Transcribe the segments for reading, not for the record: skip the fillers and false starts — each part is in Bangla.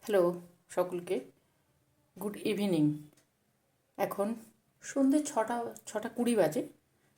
হ্যালো সকলকে, গুড ইভিনিং। এখন সন্ধ্যে 6:20 বাজে।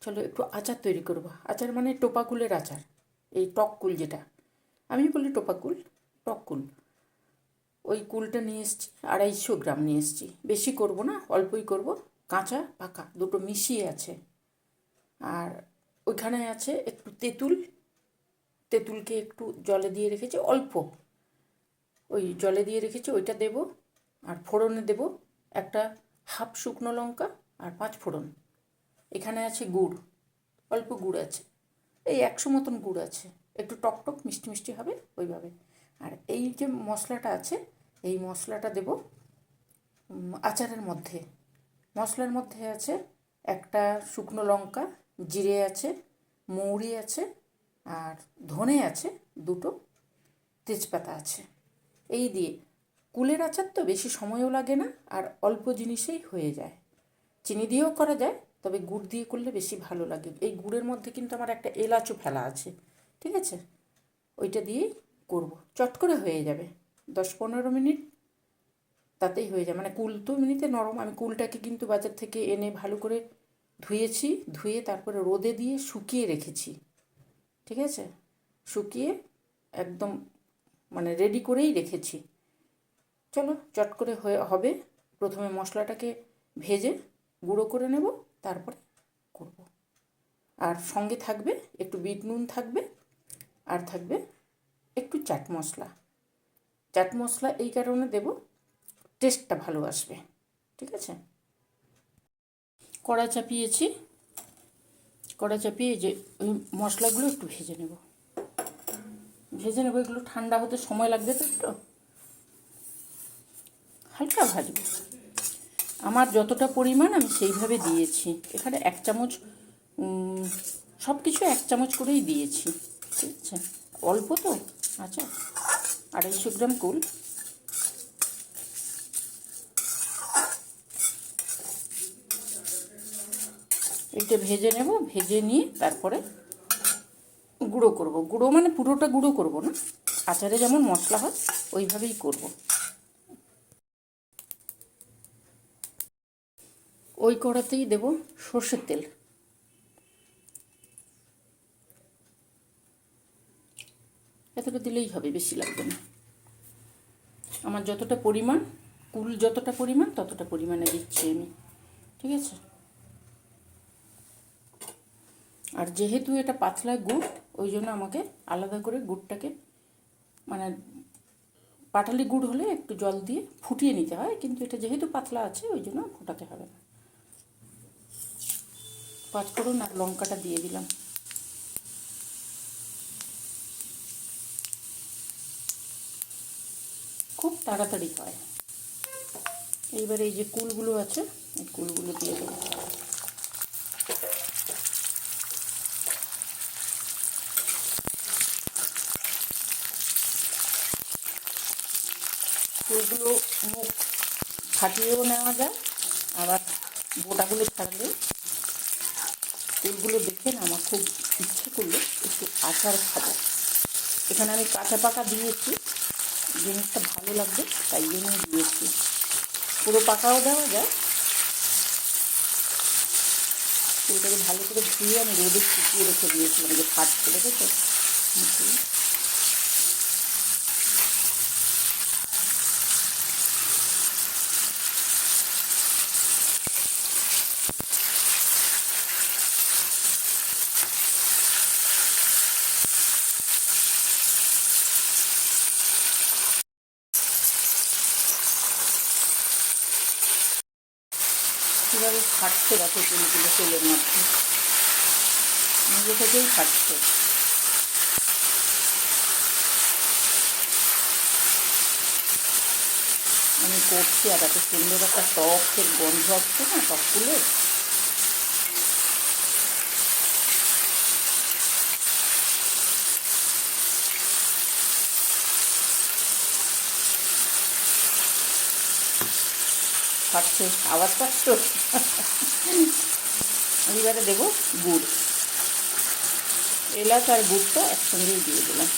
চলো একটু আচার তৈরি করবো। আচার মানে টোপাকুলের আচার, এই টক কুল যেটা আমি বলি টোপাকুল, টক কুল। ওই কুলটা নিয়ে এসেছি, 250 গ্রাম নিয়ে এসেছি। বেশি করব না, অল্পই করব। কাঁচা পাকা দুটো মিশিয়ে আছে। আর ওইখানে আছে একটু তেঁতুল, তেঁতুলকে একটু জলে দিয়ে রেখেছি অল্প, ওই জলে দিয়ে রেখেছি, ওইটা দেব। আর ফোড়নে দেব একটা হাফ শুকনো লঙ্কা আর 5 ফোড়ন। এখানে আছে গুড়, অল্প গুড় আছে, এই 100 মতন গুড় আছে, একটু টক টক মিষ্টি মিষ্টি হবে ওইভাবে। আর এই যে মশলাটা আছে, এই মশলাটা দেব আচারের মধ্যে। মশলার মধ্যে আছে একটা শুকনো লঙ্কা, জিরে আছে, মৌরি আছে, আর ধনে আছে দুটো, তেজপাতা আছে। এই দিয়ে কুলের আচার তো বেশি সময়ও লাগে না, আর অল্প জিনিসেই হয়ে যায়। চিনি দিয়েও করা যায়, তবে গুড় দিয়ে করলে বেশি ভালো লাগে। এই গুড়ের মধ্যে কিন্তু আমার একটা এলাচও ফেলা আছে, ঠিক আছে? ওইটা দিয়েই করব, চট করে হয়ে যাবে। 10-15 মিনিট তাতেই হয়ে যায়। মানে কুল তো এমনিতে নরম। আমি কুলটাকে কিন্তু বাজার থেকে এনে ভালো করে ধুয়েছি, ধুয়ে তারপরে রোদে দিয়ে শুকিয়ে রেখেছি, ঠিক আছে? শুকিয়ে একদম মানে রেডি করেই রেখেছি। চলো চট করে হবে। প্রথমে মশলাটাকে ভেজে গুঁড়ো করে নেব, তারপরে করব। আর সঙ্গে থাকবে একটু বিট নুন থাকবে, আর থাকবে একটু চাট মশলা। চাট মশলা এই কারণে দেব, টেস্টটা ভালো আসবে, ঠিক আছে? কড়া চাপিয়েছি, কড়া চাপিয়ে যে ওই মশলাগুলো একটু ভেজে নেব। এগুলো ঠান্ডা হতে সময় লাগবে তো, একটু হালকা ভাজবো। আমার যতটা পরিমাণ আমি সেইভাবে দিয়েছি। এখানে 1 চামচ, সব কিছু 1 চামচ করেই দিয়েছি, ঠিক আছে? অল্প তো আচ্ছা, 250 গ্রাম কুল। এইটা ভেজে নেব, ভেজে নিয়ে তারপরে গুঁড়ো করব। গুঁড়ো মানে পুরোটা গুঁড়ো করব না, আচারে যেমন মশলা হয় ওইভাবেই করব। ওই কড়াতেই দেব সর্ষের তেল। এতটা দিলেই হবে, বেশি লাগবে না। আমার যতটা পরিমাণ, কুল যতটা পরিমাণ ততটা পরিমাণে দিচ্ছি আমি, ঠিক আছে? আর যেহেতু এটা পাতলা গুড়, ওই জন্য আমাকে আলাদা করে গুড়টাকে, মানে পাটালি গুড় হলে একটু জল দিয়ে ফুটিয়ে নিতে হয়, কিন্তু এটা যেহেতু পাতলা আছে ওই জন্য ফোটাতে হবে না। 5 ফোড়ন আর লঙ্কাটা দিয়ে দিলাম। খুব তাড়াতাড়ি হয়। এইবারে এই যে কুলগুলো আছে, এই কুলগুলো দিয়ে দেবো। কুলগুলো মুখ ফাটিয়েও নেওয়া যায়, আবার গোটাগুলো ছাড়লে। কুলগুলো দেখে না আমার খুব ইচ্ছে করলো একটু আচার খাবো। এখানে আমি কাঁচা পাকা দিয়েছি, জিনিসটা ভালো লাগবে তাই জন্যই দিয়েছি। পুরো পাকাও দেওয়া যায়। ফুলটাকে ভালো করে ধুয়ে আমি রোদে শুকিয়ে রেখে দিয়েছিলাম, যে ফাটছে, দেখেছো? কীভাবে ফাটছে দেখো চুলগুলো তেলের মধ্যে, নিজে থেকেই ফাটছে। আমি করছি, আর এত সুন্দর একটা টকের গন্ধ আসছে না টকগুলো। ফাটছে, আওয়াজ পাচ্ছ? এবারে দেবো গুড়, এলাচ আর গুড়টা একসঙ্গেই দিয়ে দিলাম।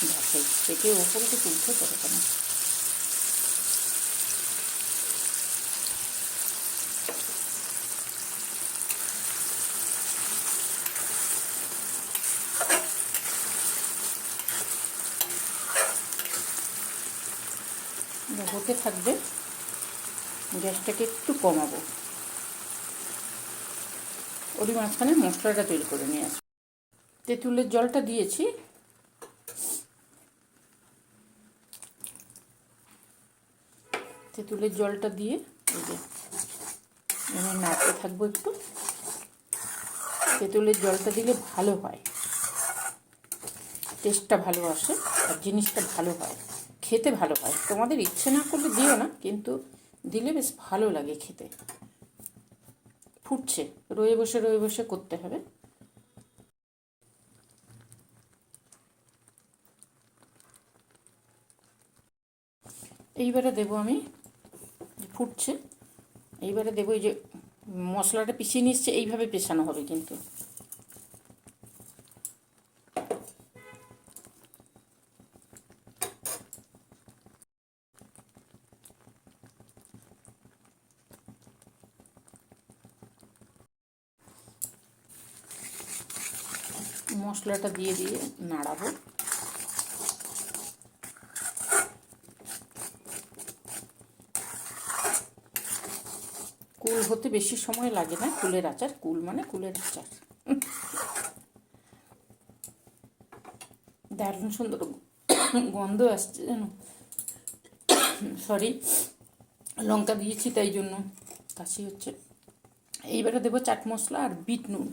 গ্যাসে থেকে ওপরে তো তুলতে পারে কেন। হতে থাকবে, গ্যাসটাকে একটু কমাবো, ওরই মাঝখানে মশলাটা তৈরি করে নিয়ে আসবো। তেঁতুলের জলটা দিয়েছি, তেঁতুলের জলটা দিয়ে এই যে আমি নাড়তে থাকবো একটু। তেঁতুলের জলটা দিলে ভালো হয়, টেস্টটা ভালো আসে আর জিনিসটা ভালো হয়, খেতে ভালো হয়। তোমাদের ইচ্ছে না করলে দিও না, কিন্তু দিলে বেশ ভালো লাগে খেতে। ফুটছে, রয়ে বসে করতে হবে। এইবারে দেবো আমি, ফুটছে, এইবারে দেবো এই যে মশলাটা পিষিয়ে নিচ্ছে, এইভাবে পেছানো হবে কিন্তু। মশলাটা দিয়ে দিয়ে নাড়াবো। কুল হতে বেশি সময় লাগে না, কুলের আচার, কুল মানে কুলের আচার। দারুণ সুন্দর গন্ধ আসছে যেন, সরি লঙ্কা দিয়েছি তাই জন্য কাশি হচ্ছে। এইবারে দেবো চাট মশলা আর বিট নুন।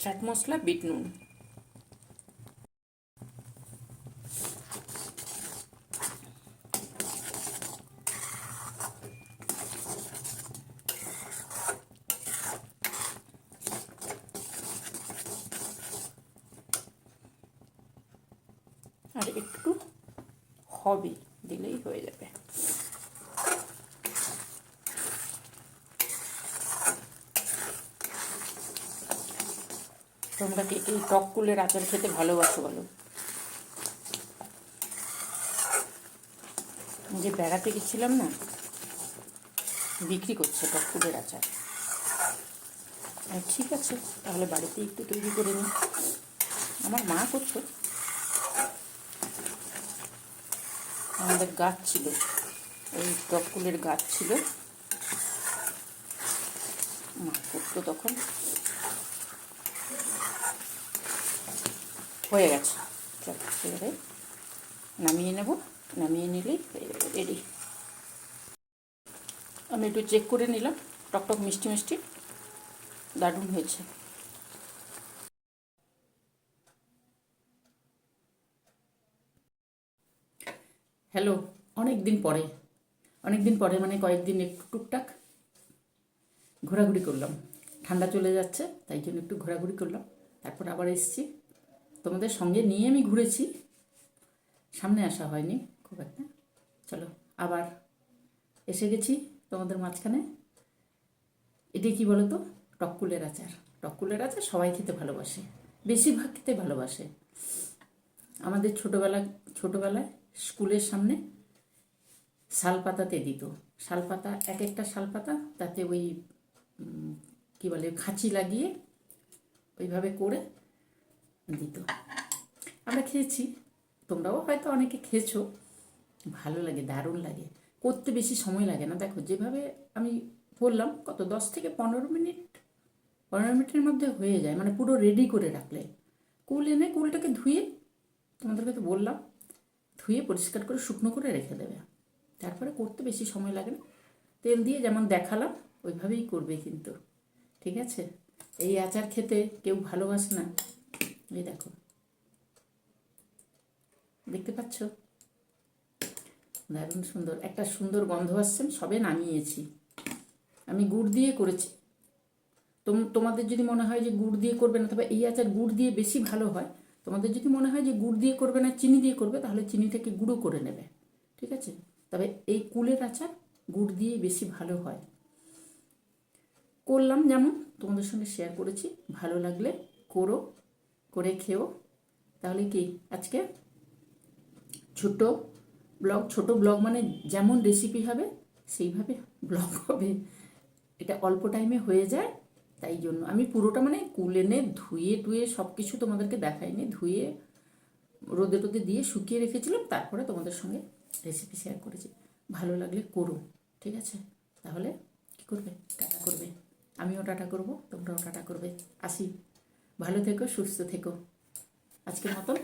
চাট মশলা, বিট নুন। আর একটু হবে দিলেই হয়ে যাবে। তোমরা কি এই টক কুলের আচার খেতে ভালোবাসো বলো? যে বেড়াতে গেছিলাম না, বিক্রি করছে টক কুলের আচার। ঠিক আছে, তাহলে বাড়িতে একটু তৈরি করে নিই। আমার মা করতো, আমাদের গাছ ছিল, ওই টক কুলের গাছ ছিল, মা করতো তখন। হয়ে গেছে, চলো এবারে নামিয়ে নেব, নামিয়ে নিলেই হয়ে যাবে রেডি। আমি একটু চেক করে নিলাম, টকটক মিষ্টি মিষ্টি দারুণ হয়েছে। হ্যালো, অনেক দিন পরে মানে কয়েকদিন একটু টুকটাক ঘোরাঘুরি করলাম। ঠান্ডা চলে যাচ্ছে তাই জন্য একটু ঘোরাঘুরি করলাম, তারপর আবার এসেছি। তোমাদের সঙ্গে নিয়ে আমি ঘুরেছি, সামনে আসা হয়নি খুব একটা। চলো আবার এসে গেছি তোমাদের মাঝখানে। এটি কী বলো তো? টককুলের আচার। টককুলের আচার সবাই খেতে ভালোবাসে, বেশিরভাগ খেতে ভালোবাসে। আমাদের ছোটোবেলায় স্কুলের সামনে শালপাতাতে দিত। শালপাতা, এক একটা শালপাতা, তাতে ওই কী বলে খাঁচি লাগিয়ে ওইভাবে করে দিত। আমরা খেয়েছি, তোমরাও হয়তো অনেকে খেয়েছো। ভালো লাগে, দারুণ লাগে, করতে বেশি সময় লাগে না। দেখো যেভাবে আমি বললাম, কত 10 থেকে 15 মিনিটের মধ্যে হয়ে যায়, মানে পুরো রেডি করে রাখলে। কুল এনে কুলটাকে ধুয়ে, তোমাদেরকে তো বললাম, ধুয়ে পরিষ্কার করে শুকনো করে রেখে দেবে, তারপরে করতে বেশি সময় লাগে না। তেল দিয়ে যেমন দেখালাম ওইভাবেই করবে কিন্তু, ঠিক আছে? এই আচার খেতে কেউ ভালোবাসে না? এই দেখো, দেখতে পাচ্ছ দারুণ সুন্দর একটা সুন্দর গন্ধ আসছে। সবে নামিয়েছি, আমি গুড় দিয়ে করেছি। তোমাদের যদি মনে হয় যে গুড় দিয়ে করবে না, তবে এই আচার গুড় দিয়ে বেশি ভালো হয়। তোমাদের যদি মনে হয় যে গুড় দিয়ে করবে না, চিনি দিয়ে করবে, তাহলে চিনিটাকে গুঁড়ো করে নেবে, ঠিক আছে? তবে এই কুলের আচার গুড় দিয়ে বেশি ভালো হয়। করলাম, যেমন তোমাদের সঙ্গে শেয়ার করেছি। ভালো লাগলে করো, করে খেও। তাহলে কি আজকে ছোট ব্লগ মানে যেমন রেসিপি হবে সেইভাবে ব্লগ হবে। এটা অল্প টাইমে হয়ে যায়, তাই জন্য আমি পুরোটা মানে কুলেনে ধুয়ে টুয়ে সব কিছু তোমাদেরকে দেখাইনি। ধুয়ে রোদে টোদে দিয়ে শুকিয়ে রেখেছিলাম, তারপরে তোমাদের সঙ্গে রেসিপি শেয়ার করেছি। ভালো লাগলে করো, ঠিক আছে? তাহলে কী করবে, টাটা করবে। আমিও টাটা করব, তোমরাও টাটা করবে। আসি, ভালো থেকো, সুস্থ থেকো। আজকের মতন